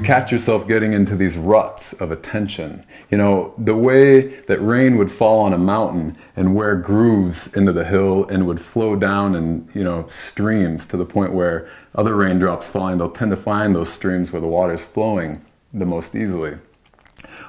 catch yourself getting into these ruts of attention. You know, the way that rain would fall on a mountain and wear grooves into the hill and would flow down in, you know, streams to the point where other raindrops falling, they'll tend to find those streams where the water's flowing the most easily.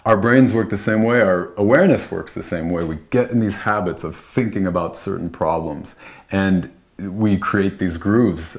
Our brains work the same way, our awareness works the same way. We get in these habits of thinking about certain problems, and we create these grooves.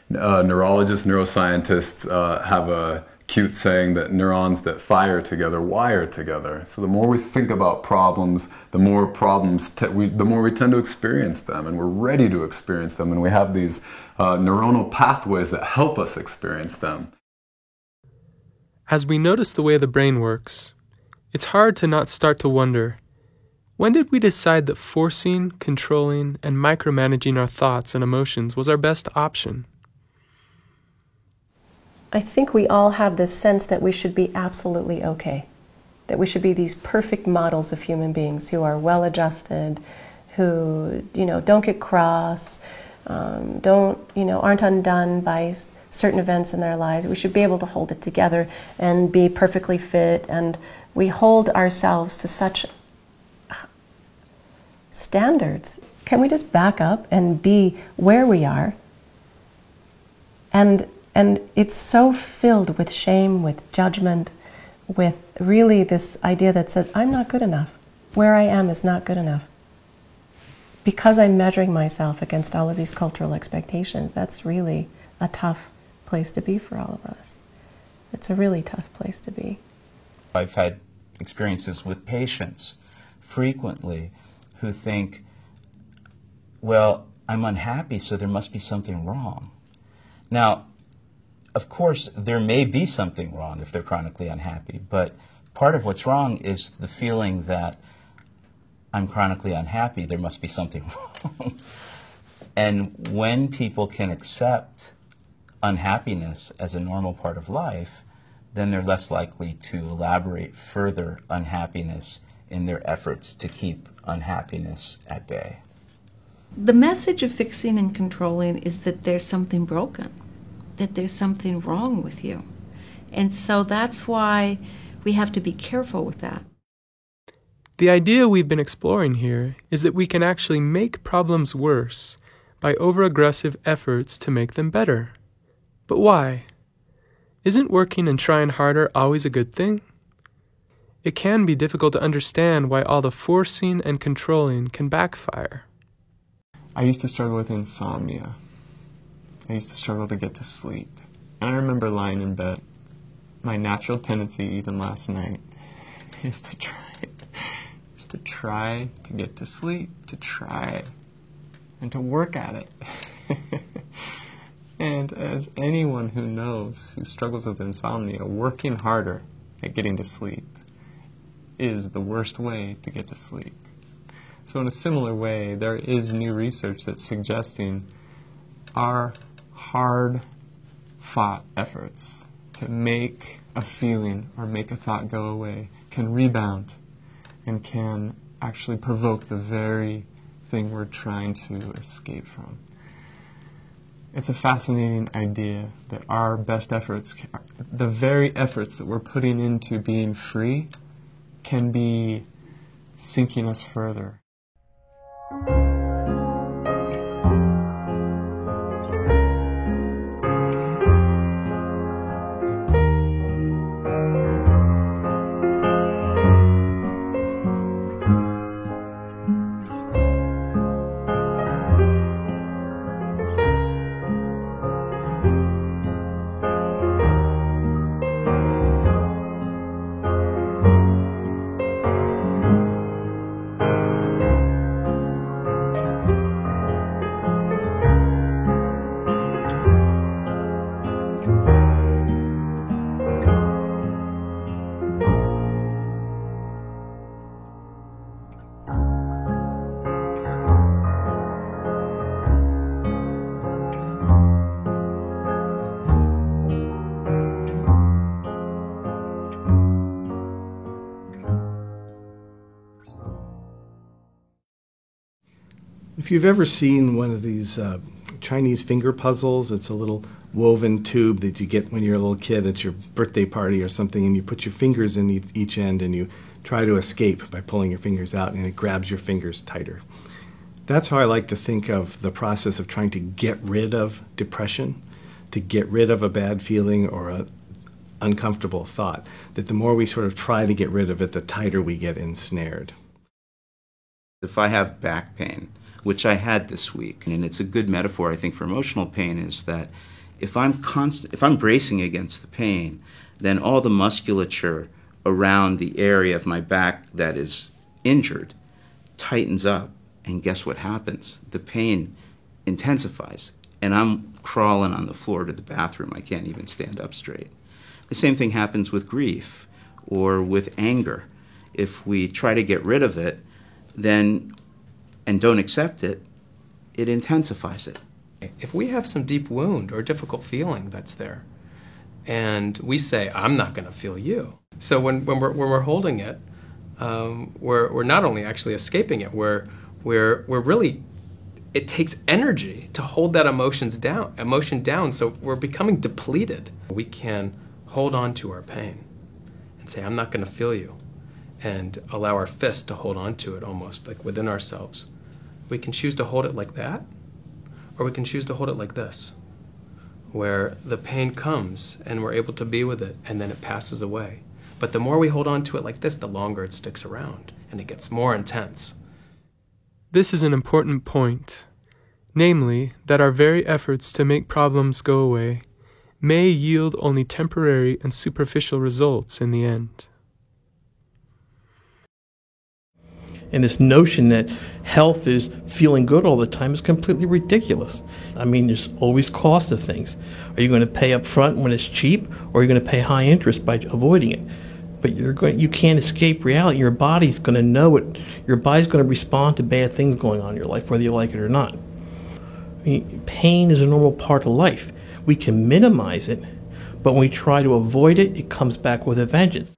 Neurologists, neuroscientists have a cute saying that neurons that fire together wire together. So the more we think about problems, the more the more we tend to experience them, and we're ready to experience them, and we have these neuronal pathways that help us experience them. As we notice the way the brain works, it's hard to not start to wonder, when did we decide that forcing, controlling, and micromanaging our thoughts and emotions was our best option? I think we all have this sense that we should be absolutely okay, that we should be these perfect models of human beings who are well-adjusted, who, you know, don't get cross, aren't undone by certain events in their lives. We should be able to hold it together and be perfectly fit, and we hold ourselves to such standards. Can we just back up and be where we are? And it's so filled with shame, with judgment, with really this idea that says, I'm not good enough. Where I am is not good enough. Because I'm measuring myself against all of these cultural expectations, that's really a tough place to be for all of us. It's a really tough place to be. I've had experiences with patients frequently who think, well, I'm unhappy, so there must be something wrong. Now, of course, there may be something wrong if they're chronically unhappy, but part of what's wrong is the feeling that I'm chronically unhappy, there must be something wrong. And when people can accept unhappiness as a normal part of life, then they're less likely to elaborate further unhappiness in their efforts to keep unhappiness at bay. The message of fixing and controlling is that there's something broken, that there's something wrong with you. And so that's why we have to be careful with that. The idea we've been exploring here is that we can actually make problems worse by over-aggressive efforts to make them better. But why? Isn't working and trying harder always a good thing? It can be difficult to understand why all the forcing and controlling can backfire. I used to struggle with insomnia. I used to struggle to get to sleep. And I remember lying in bed. My natural tendency, even last night, is to try to get to sleep, to try, and to work at it. And as anyone who knows, who struggles with insomnia, working harder at getting to sleep is the worst way to get to sleep. So in a similar way, there is new research that's suggesting our hard-fought efforts to make a feeling or make a thought go away can rebound and can actually provoke the very thing we're trying to escape from. It's a fascinating idea that our best efforts, the very efforts that we're putting into being free, can be sinking us further. If you've ever seen one of these Chinese finger puzzles, it's a little woven tube that you get when you're a little kid at your birthday party or something, and you put your fingers in each end and you try to escape by pulling your fingers out, and it grabs your fingers tighter. That's how I like to think of the process of trying to get rid of depression, to get rid of a bad feeling or an uncomfortable thought, that the more we sort of try to get rid of it, the tighter we get ensnared. If I have back pain, which I had this week, and it's a good metaphor, I think, for emotional pain, is that if I'm bracing against the pain, then all the musculature around the area of my back that is injured tightens up, and guess what happens? The pain intensifies, and I'm crawling on the floor to the bathroom. I can't even stand up straight. The same thing happens with grief or with anger. If we try to get rid of it, then and don't accept it, it intensifies it. If we have some deep wound or difficult feeling that's there, and we say, I'm not going to feel you. So when we're holding it, we're not only actually escaping it, we're really, it takes energy to hold that emotion down, so we're becoming depleted. We can hold on to our pain and say, I'm not going to feel you, and allow our fist to hold on to it almost like within ourselves. We can choose to hold it like that, or we can choose to hold it like this, where the pain comes and we're able to be with it and then it passes away. But the more we hold on to it like this, the longer it sticks around and it gets more intense. This is an important point, namely that our very efforts to make problems go away may yield only temporary and superficial results in the end. And this notion that health is feeling good all the time is completely ridiculous. I mean, there's always cost of things. Are you going to pay up front when it's cheap, or are you going to pay high interest by avoiding it? But you can't escape reality. Your body's going to know it. Your body's going to respond to bad things going on in your life, whether you like it or not. I mean, pain is a normal part of life. We can minimize it, but when we try to avoid it, it comes back with a vengeance.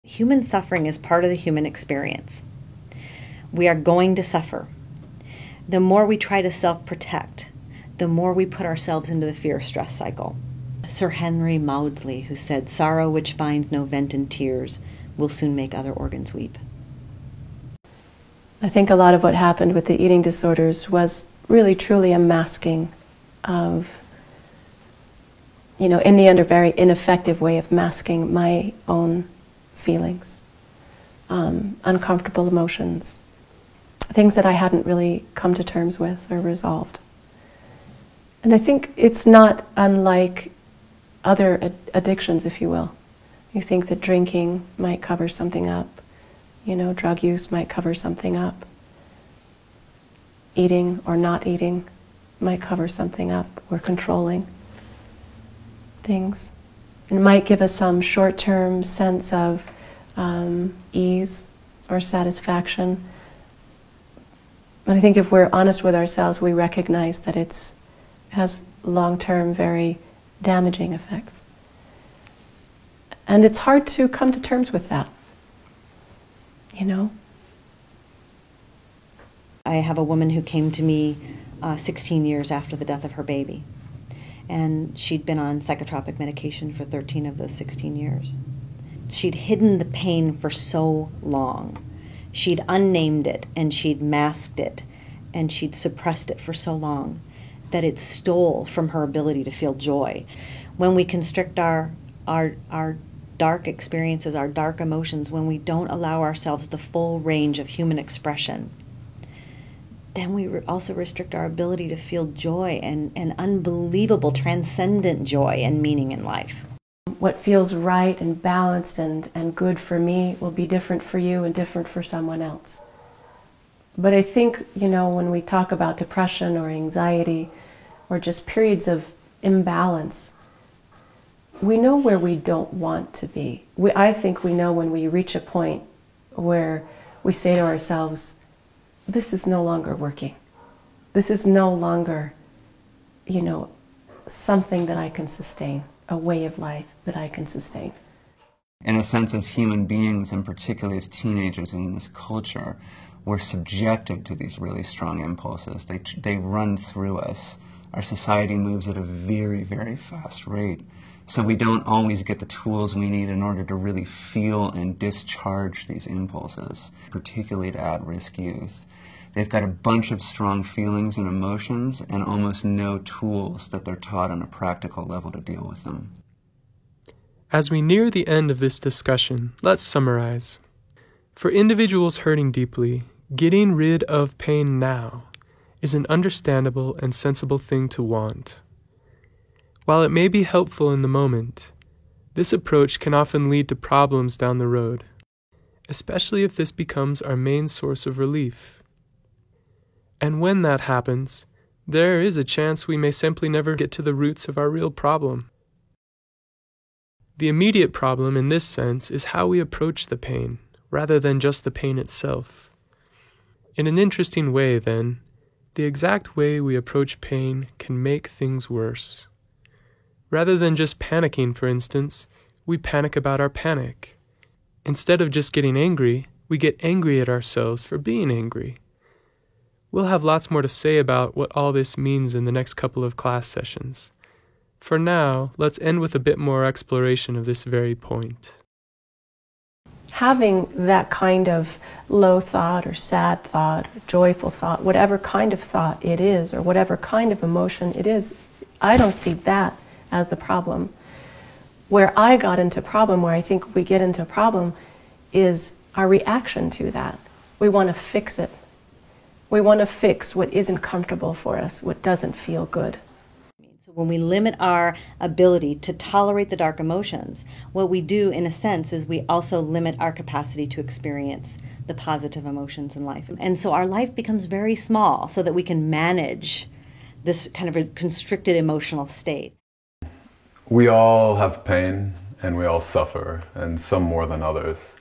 Human suffering is part of the human experience. We are going to suffer. The more we try to self-protect, the more we put ourselves into the fear-stress cycle. Sir Henry Maudsley, who said, "Sorrow which finds no vent in tears will soon make other organs weep." I think a lot of what happened with the eating disorders was really truly a masking of, in the end, a very ineffective way of masking my own feelings, uncomfortable emotions, things that I hadn't really come to terms with or resolved. And I think it's not unlike other addictions, if you will. You think that drinking might cover something up, drug use might cover something up. Eating or not eating might cover something up, or controlling things. It might give us some short-term sense of ease or satisfaction. But I think if we're honest with ourselves, we recognize that it has long-term, very damaging effects. And it's hard to come to terms with that, I have a woman who came to me 16 years after the death of her baby. And she'd been on psychotropic medication for 13 of those 16 years. She'd hidden the pain for so long. She'd unnamed it, and she'd masked it, and she'd suppressed it for so long that it stole from her ability to feel joy. When we constrict our dark experiences, our dark emotions, when we don't allow ourselves the full range of human expression, then we also restrict our ability to feel joy and unbelievable, transcendent joy and meaning in life. What feels right and balanced and good for me will be different for you and different for someone else. But I think, when we talk about depression or anxiety or just periods of imbalance, we know where we don't want to be. I think we know when we reach a point where we say to ourselves, this is no longer working. This is no longer, something that I can sustain, a way of life that I can sustain. In a sense, as human beings, and particularly as teenagers in this culture, we're subjected to these really strong impulses. They run through us Our society moves at a very, very fast rate. So we don't always get the tools we need in order to really feel and discharge these impulses, particularly to at-risk youth. They've got a bunch of strong feelings and emotions and almost no tools that they're taught on a practical level to deal with them. As we near the end of this discussion, let's summarize. For individuals hurting deeply, getting rid of pain now is an understandable and sensible thing to want. While it may be helpful in the moment, this approach can often lead to problems down the road, especially if this becomes our main source of relief. And when that happens, there is a chance we may simply never get to the roots of our real problem. The immediate problem in this sense is how we approach the pain, rather than just the pain itself. In an interesting way, then, the exact way we approach pain can make things worse. Rather than just panicking, for instance, we panic about our panic. Instead of just getting angry, we get angry at ourselves for being angry. We'll have lots more to say about what all this means in the next couple of class sessions. For now, let's end with a bit more exploration of this very point. Having that kind of low thought or sad thought or joyful thought, whatever kind of thought it is or whatever kind of emotion it is, I don't see that as the problem. Where I got into problem, where I think we get into a problem, is our reaction to that. We want to fix it. We want to fix what isn't comfortable for us, what doesn't feel good. So when we limit our ability to tolerate the dark emotions, what we do in a sense is we also limit our capacity to experience the positive emotions in life. And so our life becomes very small so that we can manage this kind of a constricted emotional state. We all have pain and we all suffer, and some more than others.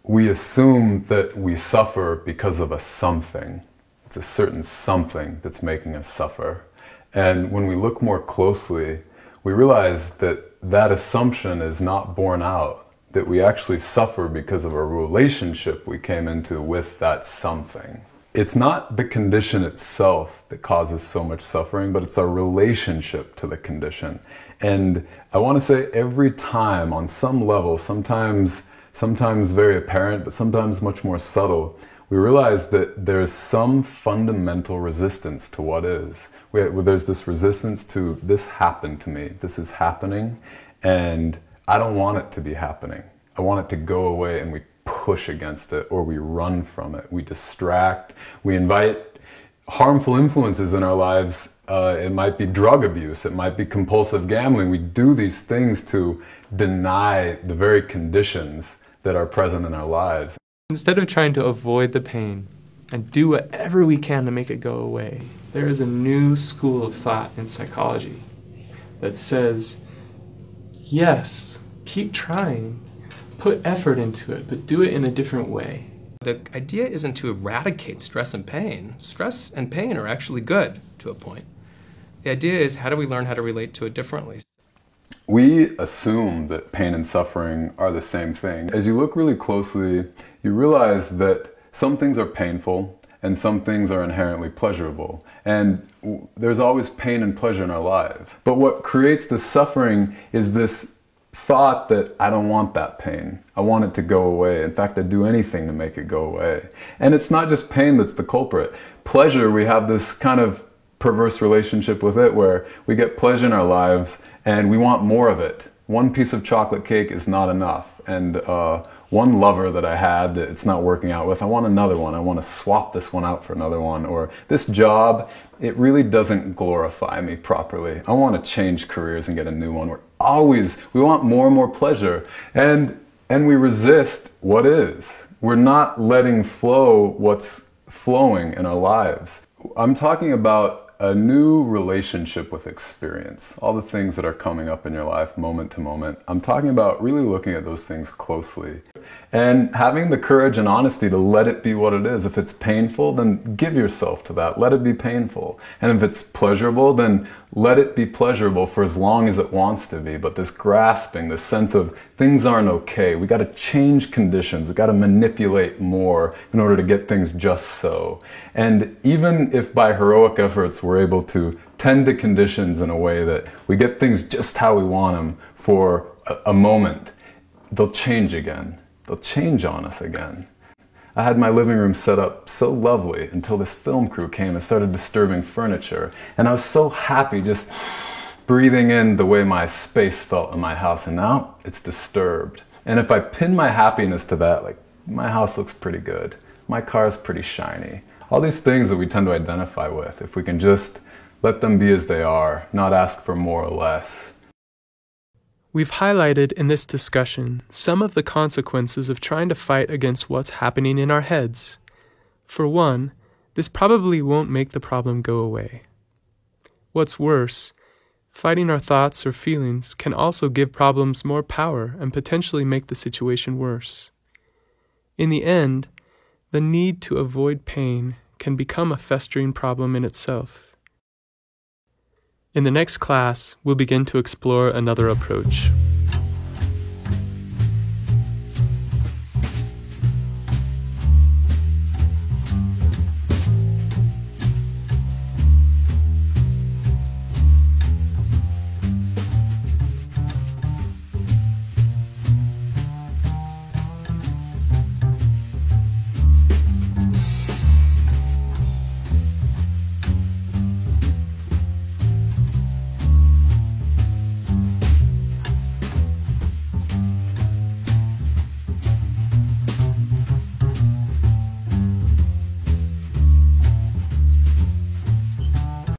We assume that we suffer because of a something. It's a certain something that's making us suffer. And when we look more closely, we realize that that assumption is not borne out, that we actually suffer because of a relationship we came into with that something. It's not the condition itself that causes so much suffering, but it's our relationship to the condition. And I want to say every time, on some level, sometimes very apparent, but sometimes much more subtle, we realize that there's some fundamental resistance to what is. There's this resistance to, this happened to me, this is happening, and I don't want it to be happening. I want it to go away, and we push against it, or we run from it. We distract, we invite harmful influences in our lives. It might be drug abuse, it might be compulsive gambling. We do these things to deny the very conditions that are present in our lives. Instead of trying to avoid the pain and do whatever we can to make it go away, there is a new school of thought in psychology that says, yes, keep trying, put effort into it, but do it in a different way. The idea isn't to eradicate stress and pain. Stress and pain are actually good to a point. The idea is, how do we learn how to relate to it differently? We assume that pain and suffering are the same thing. As you look really closely, you realize that some things are painful and some things are inherently pleasurable. And there's always pain and pleasure in our lives. But what creates the suffering is this thought that I don't want that pain. I want it to go away. In fact, I'd do anything to make it go away. And it's not just pain that's the culprit. Pleasure, we have this kind of perverse relationship with it where we get pleasure in our lives and we want more of it. One piece of chocolate cake is not enough. And one lover that I had that it's not working out with, I want another one. I want to swap this one out for another one. Or this job, it really doesn't glorify me properly. I want to change careers and get a new one. We want more and more pleasure. And we resist what is. We're not letting flow what's flowing in our lives. I'm talking about a new relationship with experience, all the things that are coming up in your life moment to moment. I'm talking about really looking at those things closely and having the courage and honesty to let it be what it is. If it's painful, then give yourself to that. Let it be painful. And if it's pleasurable, then let it be pleasurable for as long as it wants to be. But this grasping, this sense of things aren't okay. We got to change conditions. We got to manipulate more in order to get things just so. And even if by heroic efforts we're we're able to tend to conditions in a way that we get things just how we want them for a moment, they'll change again. They'll change on us again. I had my living room set up so lovely until this film crew came and started disturbing furniture. And I was so happy just breathing in the way my space felt in my house, and now it's disturbed. And if I pin my happiness to that, like, my house looks pretty good, my car's pretty shiny. All these things that we tend to identify with, if we can just let them be as they are, not ask for more or less. We've highlighted in this discussion some of the consequences of trying to fight against what's happening in our heads. For one, this probably won't make the problem go away. What's worse, fighting our thoughts or feelings can also give problems more power and potentially make the situation worse. In the end, the need to avoid pain can become a festering problem in itself. In the next class, we'll begin to explore another approach.